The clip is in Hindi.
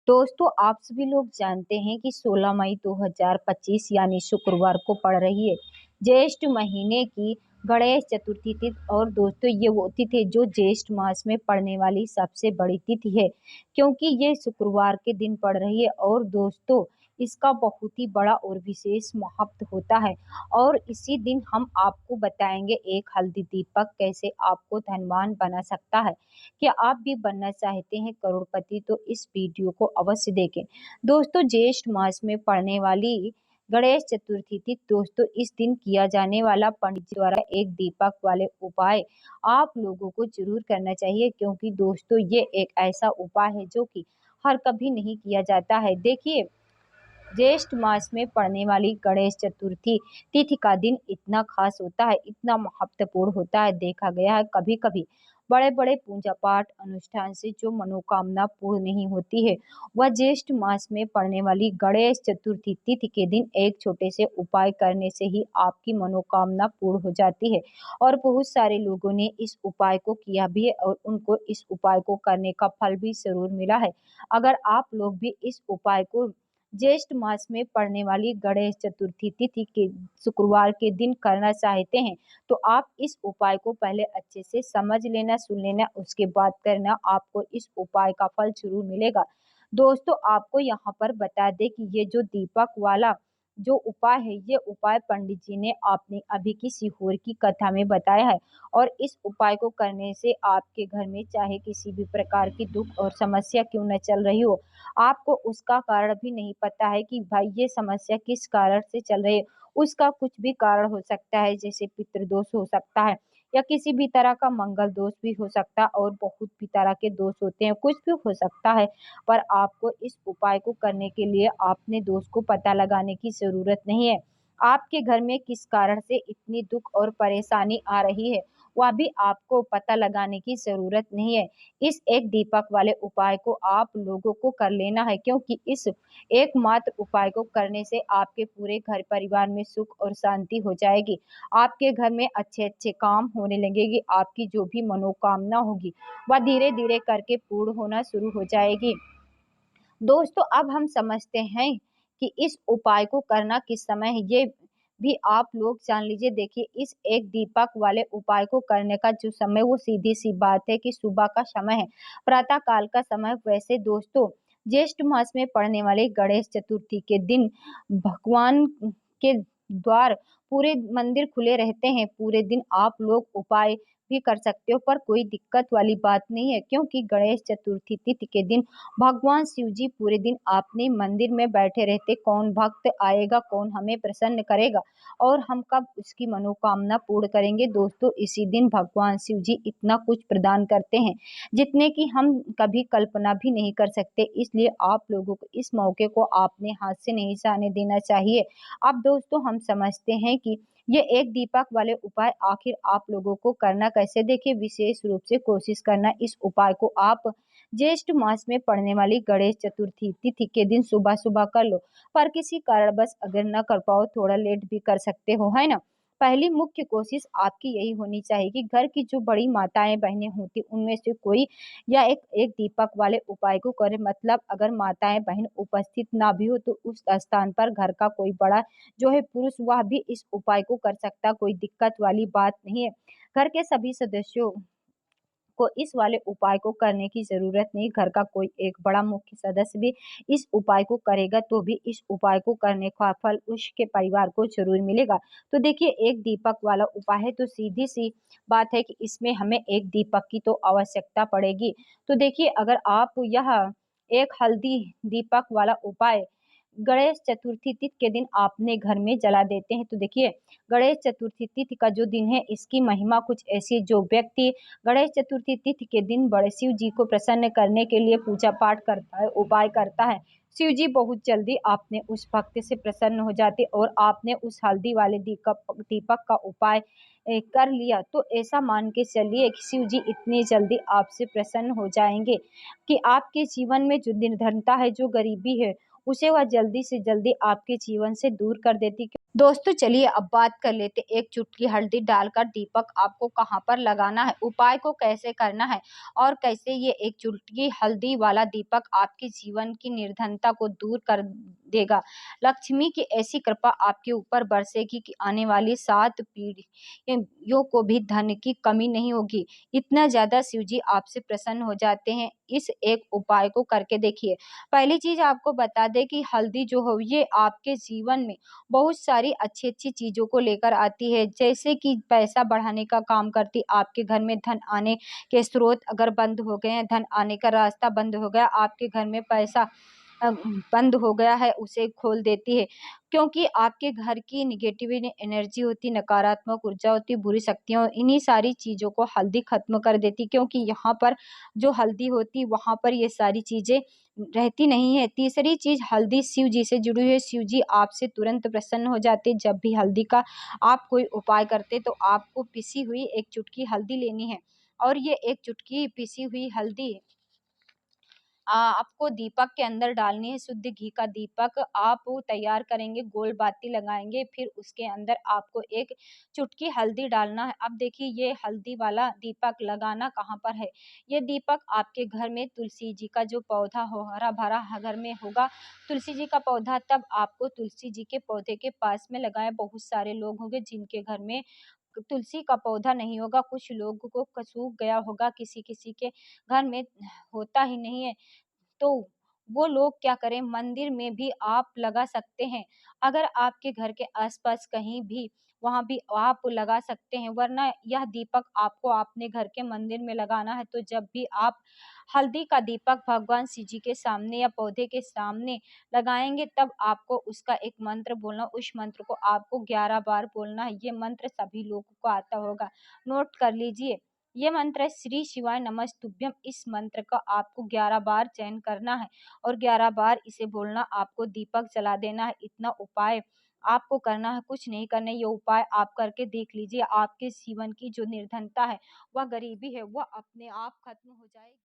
दोस्तों, आप सभी लोग जानते हैं कि 16 मई 2025 यानी शुक्रवार को पड़ रही है ज्येष्ठ महीने की गणेश चतुर्थी तिथि। और दोस्तों, ये वो तिथि है जो ज्येष्ठ मास में पड़ने वाली सबसे बड़ी तिथि है, क्योंकि ये शुक्रवार के दिन पड़ रही है। और दोस्तों, इसका बहुत ही बड़ा और विशेष महत्व होता है। और इसी दिन हम आपको बताएंगे एक हल्दी दीपक कैसे आपको धनवान बना सकता है। क्या आप भी बनना चाहते हैं करोड़पति? तो इस वीडियो को अवश्य देखें। दोस्तों, ज्येष्ठ मास में पड़ने वाली गणेश चतुर्थी थी। दोस्तों, इस दिन किया जाने वाला पंडित जी द्वारा एक दीपक वाले उपाय आप लोगों को जरूर करना चाहिए, क्योंकि दोस्तों ये एक ऐसा उपाय है जो कि हर कभी नहीं किया जाता है। देखिए, ज्येष्ठ मास में पड़ने वाली गणेश चतुर्थी तिथि का दिन इतना खास होता है, इतना महत्वपूर्ण होता है। देखा गया है कभी कभी बड़े बड़े पूजा पाठ अनुष्ठान से जो मनोकामना पूर्ण नहीं होती है, वह ज्येष्ठ मास में पड़ने वाली गणेश चतुर्थी तिथि के दिन एक छोटे से उपाय करने से ही आपकी मनोकामना पूर्ण हो जाती है। और बहुत सारे लोगों ने इस उपाय को किया भी है और उनको इस उपाय को करने का फल भी जरूर मिला है। अगर आप लोग भी इस उपाय को ज्येष्ठ मास में पड़ने वाली गणेश चतुर्थी तिथि के शुक्रवार के दिन करना चाहते हैं, तो आप इस उपाय को पहले अच्छे से समझ लेना, सुन लेना, उसके बाद करना। आपको इस उपाय का फल जरूर मिलेगा। दोस्तों, आपको यहाँ पर बता दें कि ये जो दीपक वाला जो उपाय है, ये उपाय पंडित जी ने आपने अभी की सीहोर की कथा में बताया है। और इस उपाय को करने से आपके घर में चाहे किसी भी प्रकार की दुख और समस्या क्यों न चल रही हो, आपको उसका कारण भी नहीं पता है कि भाई ये समस्या किस कारण से चल रही है। उसका कुछ भी कारण हो सकता है, जैसे पितृदोष हो सकता है या किसी भी तरह का मंगल दोष भी हो सकता है, और बहुत भी तरह के दोष होते हैं, कुछ भी हो सकता है। पर आपको इस उपाय को करने के लिए अपने दोष को पता लगाने की जरूरत नहीं है। आपके घर में किस कारण से इतनी दुख और परेशानी आ रही है, वह भी आपको पता लगाने की जरूरत नहीं है। इस एक दीपक वाले उपाय को आप लोगों को कर लेना है, क्योंकि इस एकमात्र उपाय को करने से आपके पूरे घर परिवार में सुख और शांति हो जाएगी। आपके घर में अच्छे अच्छे काम होने लगेगी। आपकी जो भी मनोकामना होगी, वह धीरे धीरे करके पूर्ण होना शुरू हो जाएगी। दोस्तों, अब हम समझते हैं कि इस उपाय को करना किस समय है, ये भी आप लोग जान लीजिए। देखिए, इस एक दीपक वाले उपाय को करने का जो समय, वो सीधी सी बात है कि सुबह का समय है, प्रातः काल का समय। वैसे दोस्तों, ज्येष्ठ मास में पड़ने वाले गणेश चतुर्थी के दिन भगवान के द्वार पूरे मंदिर खुले रहते हैं। पूरे दिन आप लोग उपाय भी कर सकते हो, पर कोई दिक्कत वाली बात नहीं है, क्योंकि गणेश चतुर्थी तिथि के दिन भगवान शिव जी पूरे दिन अपने मंदिर में बैठे रहते। कौन भक्त आएगा, कौन हमें प्रसन्न करेगा, और हम कब उसकी मनोकामना पूर्ण करेंगे। दोस्तों, इसी दिन भगवान शिव जी इतना कुछ प्रदान करते हैं, जितने की हम कभी कल्पना भी नहीं कर सकते। इसलिए आप लोगों को इस मौके को अपने हाथ से नहीं जाने देना चाहिए। अब दोस्तों, हम समझते हैं कि ये एक दीपक वाले उपाय आखिर आप लोगों को करना कैसे। देखिए, विशेष रूप से कोशिश करना इस उपाय को आप ज्येष्ठ मास में पड़ने वाली गणेश चतुर्थी तिथि के दिन सुबह सुबह कर लो। पर किसी कारणवश अगर न कर पाओ, थोड़ा लेट भी कर सकते हो, है ना। पहली मुख्य कोशिश आपकी यही होनी चाहिए कि घर की जो बड़ी माताएं बहनें होती, उनमें से कोई या एक एक दीपक वाले उपाय को करे। मतलब अगर माताएं बहन उपस्थित ना भी हो, तो उस स्थान पर घर का कोई बड़ा जो है पुरुष, वह भी इस उपाय को कर सकता। कोई दिक्कत वाली बात नहीं है। घर के सभी सदस्यों को इस वाले उपाय को करने की जरूरत नहीं। घर का कोई एक बड़ा मुख्य सदस्य भी इस उपाय को करेगा, तो भी इस उपाय को करने का फल उसके परिवार को जरूर मिलेगा। तो देखिए, एक दीपक वाला उपाय है, तो सीधी सी बात है कि इसमें हमें एक दीपक की तो आवश्यकता पड़ेगी। तो देखिए, अगर आप यह एक हल्दी दीपक वाला उपाय गणेश चतुर्थी तिथि के दिन आपने घर में जला देते हैं, तो देखिए, गणेश चतुर्थी तिथि का जो दिन है, इसकी महिमा कुछ ऐसी। जो व्यक्ति गणेश चतुर्थी तिथि के दिन बड़े शिव जी को प्रसन्न करने के लिए पूजा पाठ करता है, उपाय करता है, शिव जी बहुत जल्दी आपने उस भक्त से प्रसन्न हो जाते। और आपने उस हल्दी वाले दीपक दीपक का उपाय कर लिया, तो ऐसा मान के चलिए कि शिव जी इतनी जल्दी आपसे प्रसन्न हो जाएंगे कि आपके जीवन में जो निर्धनता है, जो गरीबी है, उसे वह जल्दी से जल्दी आपके जीवन से दूर कर देती। दोस्तों चलिए अब बात कर लेते हैं, एक चुटकी हल्दी डालकर दीपक आपको कहाँ पर लगाना है, उपाय को कैसे करना है और कैसे ये एक चुटकी हल्दी वाला दीपक आपके जीवन की निर्धनता को दूर कर देगा। लक्ष्मी की ऐसी कृपा आपके ऊपर बरसेगी कि आने वाली 7 पीढ़ियों को भी धन की कमी नहीं होगी। इतना ज़्यादा शिव जी आपसे प्रसन्न हो जाते हैं। इस एक उपाय को करके देखिए। पहली चीज़ आपको बता दें कि हल्दी जो हो ये आपके जीवन में बहुत सारी अच्छी-अच्छी चीज़ों को लेकर आती है, जैसे कि पैसा बढ़ाने का काम करती, आपके घर में धन आने के स्रोत अगर बंद हो गए हैं, धन आने का रास्ता बंद हो गया, आपके घर में पैसा बंद हो गया है, उसे खोल देती है। क्योंकि आपके घर की नेगेटिव एनर्जी होती, नकारात्मक ऊर्जा होती, बुरी शक्तियाँ, इन्हीं सारी चीज़ों को हल्दी खत्म कर देती, क्योंकि यहाँ पर जो हल्दी होती, वहाँ पर ये सारी चीज़ें रहती नहीं है। तीसरी चीज़, हल्दी शिव जी से जुड़ी हुई है, शिव जी आपसे तुरंत प्रसन्न हो जाते। जब भी हल्दी का आप कोई उपाय करते तो आपको पिसी हुई एक चुटकी हल्दी लेनी है और ये एक चुटकी पिसी हुई हल्दी आपको दीपक के अंदर डालनी है। शुद्ध घी का दीपक आप तैयार करेंगे, गोल बाती लगाएँगे, फिर उसके अंदर आपको एक चुटकी हल्दी डालना है। अब देखिए ये हल्दी वाला दीपक लगाना कहाँ पर है? ये दीपक आपके घर में तुलसी जी का जो पौधा हो, हरा-भरा घर में होगा, तुलसी जी का पौधा, तब आपको तुलसी जी के पौधे के पास में लगाएँ। बहुत सारे लोग होंगे जिनके घर में तुलसी का पौधा नहीं होगा, कुछ लोगों को सूख गया होगा, किसी-किसी के घर में होता ही नहीं है। तो वो लोग क्या करें, मंदिर में भी आप लगा सकते हैं। अगर आपके घर के आस-पास कहीं भी, वहाँ भी आप लगा सकते हैं, वरना यह दीपक आपको अपने घर के मंदिर में लगाना है। तो जब भी आप हल्दी का दीपक भगवान शिव जी के सामने या पौधे के सामने लगाएँगे, तब आपको उसका एक मंत्र बोलना, उस मंत्र को आपको 11 बार बोलना है। ये मंत्र सभी लोगों को आता होगा, नोट कर लीजिए। ये मंत्र है, श्री शिवाय नमस्तुभ्यम। इस मंत्र का आपको 11 बार चयन करना है और 11 बार इसे बोलना, आपको दीपक जला देना है। इतना उपाय आपको करना है, कुछ नहीं करना है। ये उपाय आप करके देख लीजिए, आपके जीवन की जो निर्धनता है, वह गरीबी है, वह अपने आप खत्म हो जाएगी।